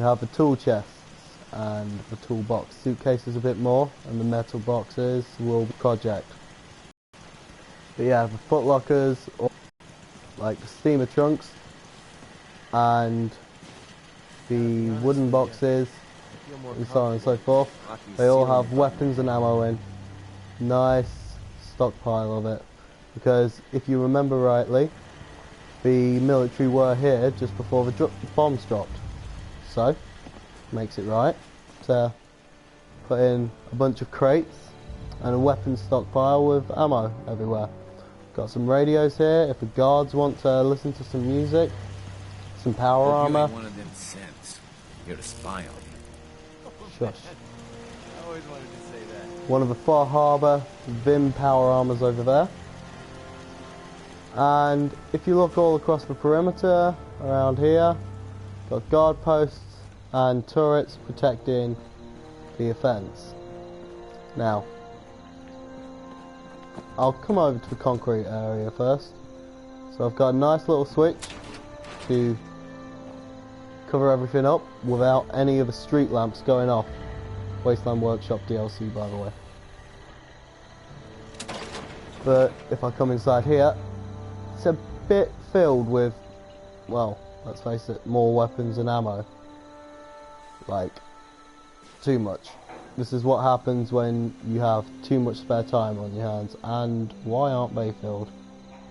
You have the tool chests and the toolbox. Suitcases a bit more, and the metal boxes will be project. But yeah, the foot lockers, or like the steamer trunks, and the wooden boxes, and so on and so forth, they all have weapons and ammo in. Nice stockpile of it. Because if you remember rightly, the military were here just before the bombs dropped. So, makes it right to put in a bunch of crates and a weapons stockpile with ammo everywhere. Got some radios here if the guards want to listen to some music, some power armor. You ain't one of them simps. You're a spy on me. Shush. I always wanted to say that. One of the Far Harbour Vim power armors over there. And if you look all across the perimeter around here, got guard posts and turrets protecting the offence. Now, I'll come over to the concrete area first. So I've got a nice little switch to cover everything up without any of the street lamps going off. Wasteland Workshop DLC, by the way. But if I come inside here, it's a bit filled with, well, let's face it, more weapons and ammo. Like, too much. This is what happens when you have too much spare time on your hands. And why aren't they filled?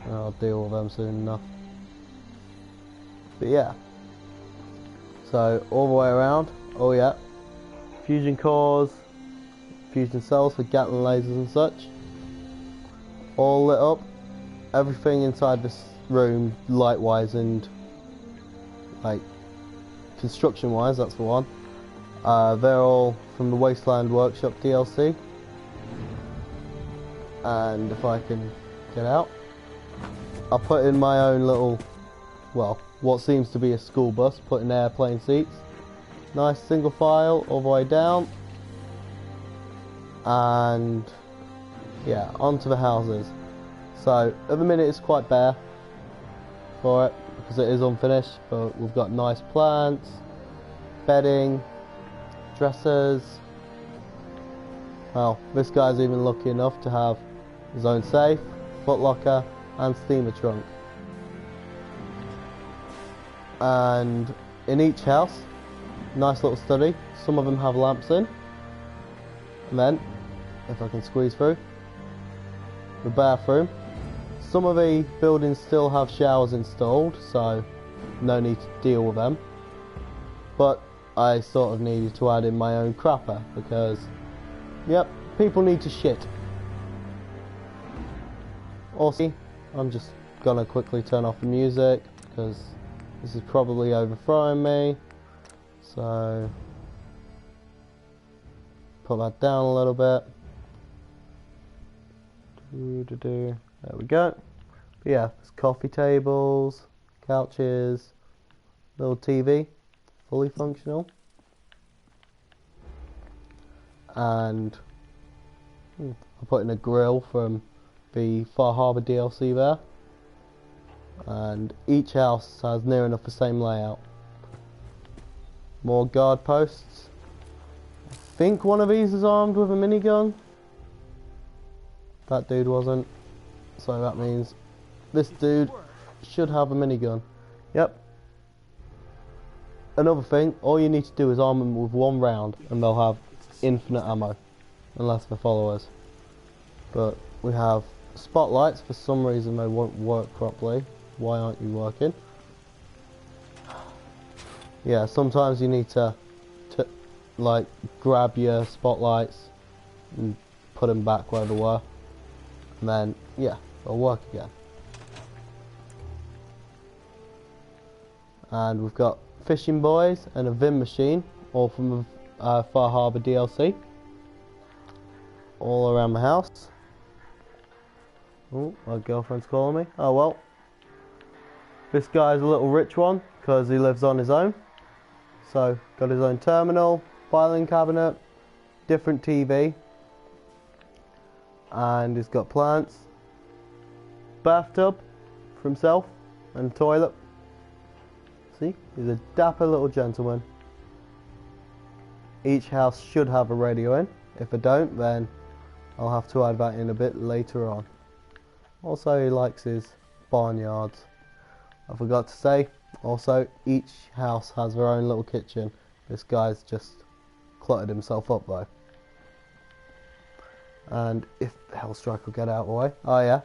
I'll deal with them soon enough. But yeah. So, all the way around, oh yeah. Fusion cores, fusion cells for Gatling lasers and such. All lit up. Everything inside this room, light-wise and like construction-wise, that's the one. They're all from the Wasteland Workshop DLC. And if I can get out, I put in my own little, well, what seems to be a school bus, put in airplane seats. Nice single file all the way down. And yeah, onto the houses. So at the minute it's quite bare for it because it is unfinished, but we've got nice plants, bedding, dressers. Well, this guy's even lucky enough to have his own safe, footlocker and steamer trunk. And in each house, nice little study. Some of them have lamps in. And then, if I can squeeze through, the bathroom. Some of the buildings still have showers installed, so no need to deal with them. But I sort of needed to add in my own crapper because, yep, people need to shit. Also, I'm just gonna quickly turn off the music because this is probably overthrowing me. So, put that down a little bit. There we go. But yeah, there's coffee tables, couches, little TV, fully functional. And I put in a grill from the Far Harbour DLC there. And each house has near enough the same layout. More guard posts. I think one of these is armed with a minigun. That dude wasn't. So that means this dude should have a minigun. Yep. Another thing, all you need to do is arm them with one round and they'll have infinite ammo. Unless they're followers. But we have spotlights. For some reason they won't work properly. Why aren't you working? Yeah, sometimes you need to like grab your spotlights and put them back where they were. And then, yeah, it'll work again. And we've got fishing buoys and a Vim machine, all from the Far Harbour DLC. All around the house. Oh, my girlfriend's calling me. Oh well. This guy's a little rich one because he lives on his own. So, got his own terminal, filing cabinet, different TV. And he's got plants, bathtub for himself, and toilet. See, he's a dapper little gentleman. Each house should have a radio in. If I don't, then I'll have to add that in a bit later on. Also, he likes his barnyards. I forgot to say, also, each house has their own little kitchen. This guy's just cluttered himself up though. And if Hellstrike will get out of the way. Oh yeah,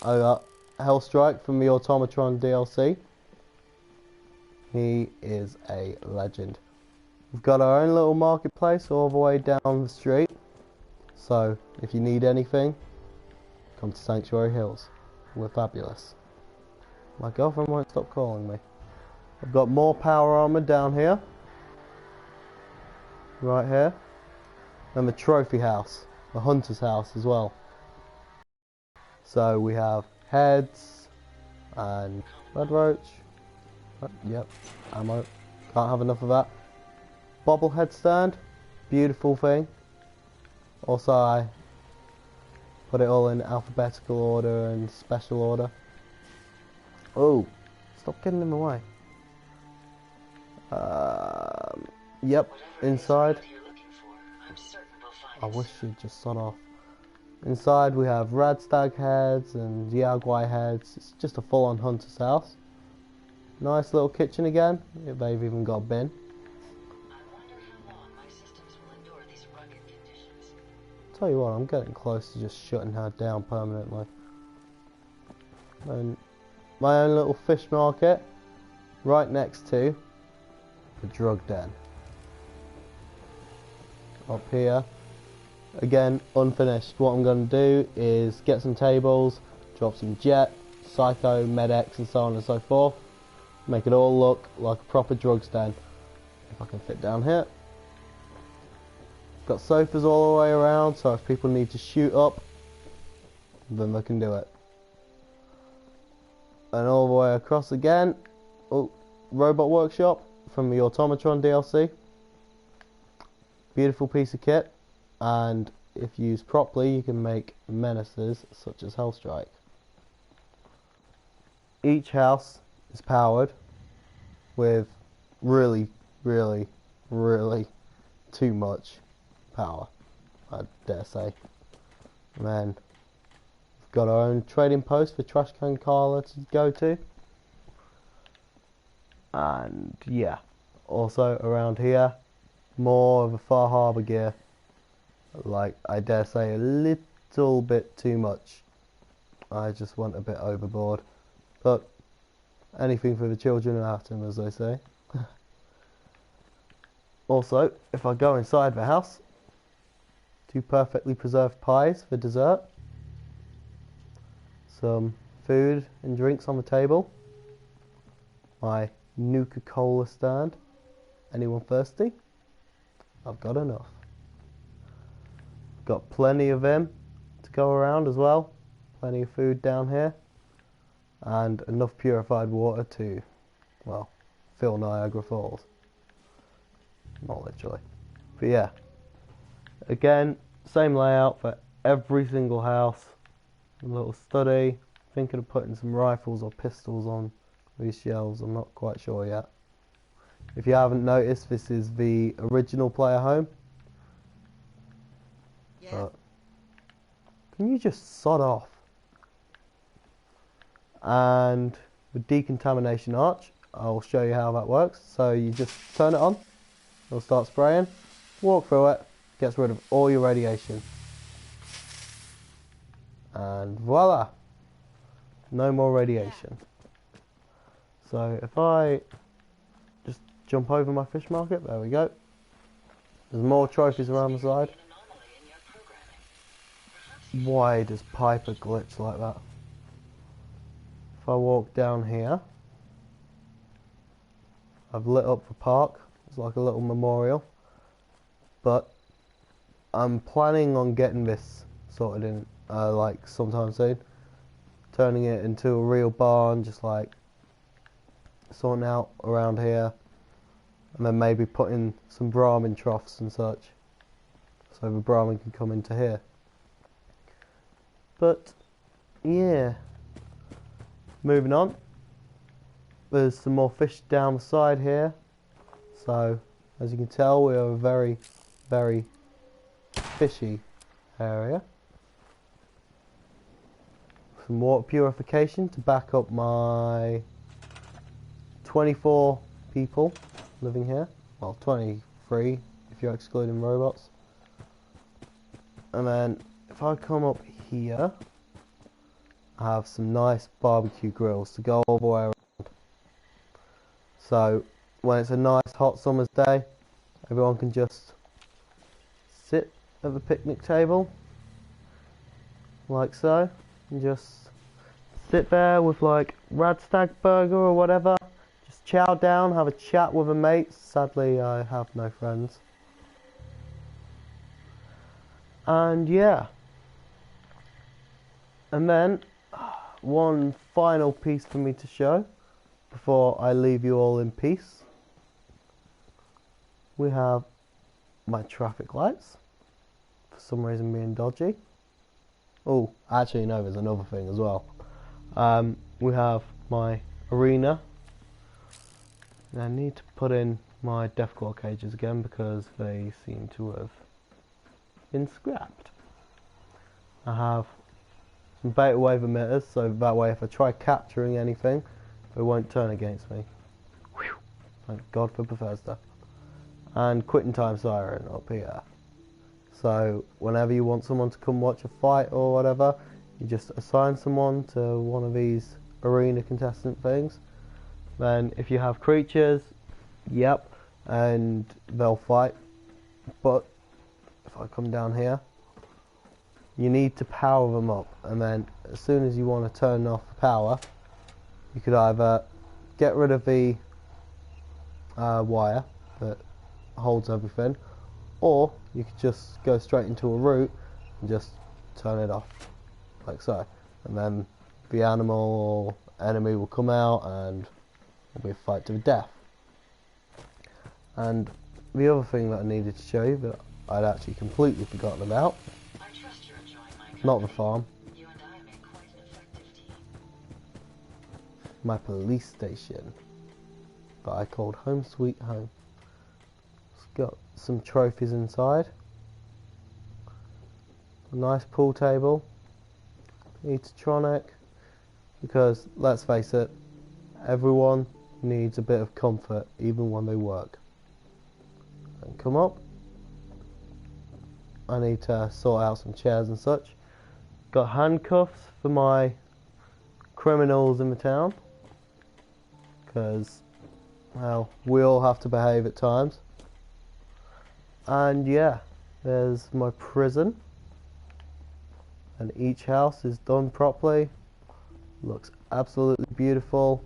I got Hellstrike from the Automatron DLC. He is a legend. We've got our own little marketplace all the way down the street. So if you need anything, come to Sanctuary Hills. We're fabulous. My girlfriend won't stop calling me. I've got more power armor down here. Right here. And the trophy house. The hunter's house as well. So we have heads and red roach. Yep, ammo. Can't have enough of that. Bobblehead stand. Beautiful thing. Also I put it all in alphabetical order and special order. Oh, stop getting in the way. Yep, inside. I wish you'd just sod off. Inside we have radstag heads and jaguar heads. It's just a full-on hunter's house. Nice little kitchen again. They've even got a bin. Tell you what, I'm getting close to just shutting her down permanently. And my own little fish market right next to the drug den. Up here, again unfinished. What I'm going to do is get some tables, drop some jet, psycho, med-X and so on and so forth. Make it all look like a proper drugs den. If I can fit down here. Got sofas all the way around, so if people need to shoot up, then they can do it. And all the way across again, oh, robot workshop from the Automatron DLC. Beautiful piece of kit, and if used properly you can make menaces such as Hellstrike. Each house is powered with really too much power, I dare say. And then we've got our own trading post for Trash Can Carla to go to. And yeah, also around here, more of a Far Harbour gear. Like, I dare say a little bit too much. I just went a bit overboard. But anything for the children of Atom, as they say. Also, if I go inside the house, 2 perfectly preserved pies for dessert. Some food and drinks on the table. My Nuka-Cola stand. Anyone thirsty? I've got enough. Got plenty of them to go around as well. Plenty of food down here. And enough purified water to, well, fill Niagara Falls. Not literally. But yeah. Again, same layout for every single house. A little study. Thinking of putting some rifles or pistols on these shelves. I'm not quite sure yet. If you haven't noticed, this is the original player home. Yeah. But can you just sod off? And with decontamination arch, I'll show you how that works. So you just turn it on, it'll start spraying, walk through it, gets rid of all your radiation. And voila, no more radiation. So if I just jump over my fish market, there we go. There's more trophies around the side. Why does Piper glitch like that? If I walk down here, I've lit up the park. It's like a little memorial. But I'm planning on getting this sorted in like sometime soon. Turning it into a real barn, just like sorting out around here. And then maybe putting some Brahmin troughs and such. So the Brahmin can come into here. But yeah. Moving on. There's some more fish down the side here. So As you can tell, we are a very, very fishy area. Some water purification to back up my 24 people living here. Well, 23 if you're excluding robots. And then if I come up here, I have some nice barbecue grills to go all the way around. So when it's a nice hot summer's day, everyone can just sit at the picnic table like so, and just sit there with like Radstag burger or whatever, just chow down, have a chat with a mate. Sadly I have no friends. And yeah, and then one final piece for me to show before I leave you all in peace. We have my traffic lights, for some reason being dodgy. Oh, actually no, there's another thing as well. We have my arena. And I need to put in my deathcore cages again because they seem to have been scrapped. I have some beta wave emitters, so that way if I try capturing anything, it won't turn against me. Whew. Thank God for Bethesda. And quitting time siren up here. So whenever you want someone to come watch a fight or whatever, you just assign someone to one of these arena contestant things. Then if you have creatures, yep, and they'll fight. But if I come down here, you need to power them up, and then as soon as you want to turn off the power, you could either get rid of the wire that holds everything, or you could just go straight into a route and just turn it off like so, and then the animal or enemy will come out and it'll be a fight to the death. And the other thing that I needed to show you that I'd actually completely forgotten about, not the farm, my police station that I called Home Sweet Home. It's got some trophies inside, a nice pool table, Eatertronic, because let's face it, everyone needs a bit of comfort even when they work. And come up, I need to sort out some chairs and such. Got handcuffs for my criminals in the town, because, well, we all have to behave at times. And yeah, there's my prison, and each house is done properly, looks absolutely beautiful.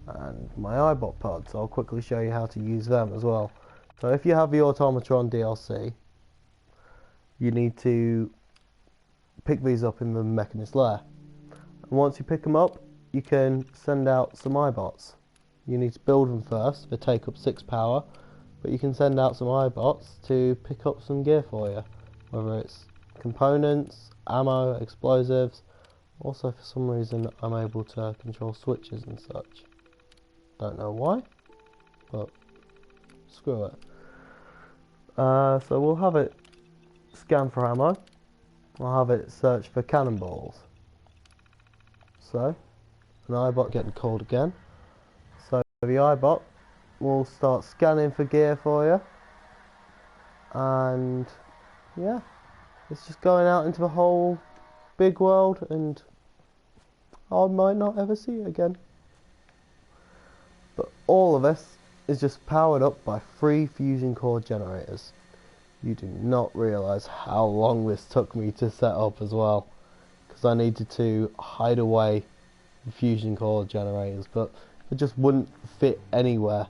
And my iBot pods, I'll quickly show you how to use them as well. So if you have the Automatron DLC, you need to pick these up in the Mechanist lair. And once you pick them up, you can send out some iBots. You need to build them first, they take up 6 power, but you can send out some iBots to pick up some gear for you. Whether it's components, ammo, explosives. Also for some reason I'm able to control switches and such. Don't know why, but screw it. So we'll have it scan for ammo. I'll have it search for cannonballs. So, an iBot getting called again. So the iBot will start scanning for gear for you. And yeah, it's just going out into the whole big world, and I might not ever see it again. But all of this is just powered up by 3 fusion core generators. You do not realise how long this took me to set up as well, because I needed to hide away the fusion core generators, but it just wouldn't fit anywhere.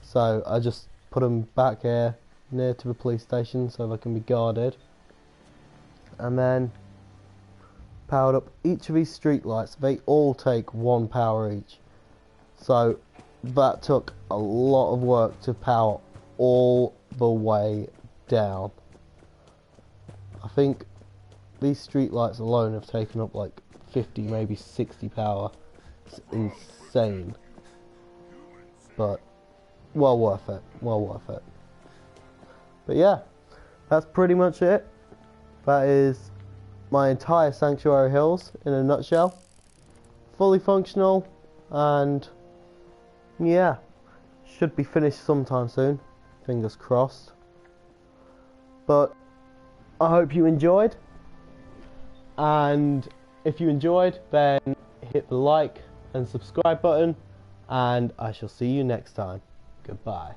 So I just put them back here near to the police station so they can be guarded, and then powered up each of these street lights. They all take 1 power each, so that took a lot of work to power all the way down. I think these street lights alone have taken up like 50, maybe 60 power. It's insane. But well worth it. Well worth it. But yeah, that's pretty much it. That is my entire Sanctuary Hills in a nutshell. Fully functional, and yeah, should be finished sometime soon. Fingers crossed. But I hope you enjoyed, and if you enjoyed, then hit the like and subscribe button, and I shall see you next time. Goodbye.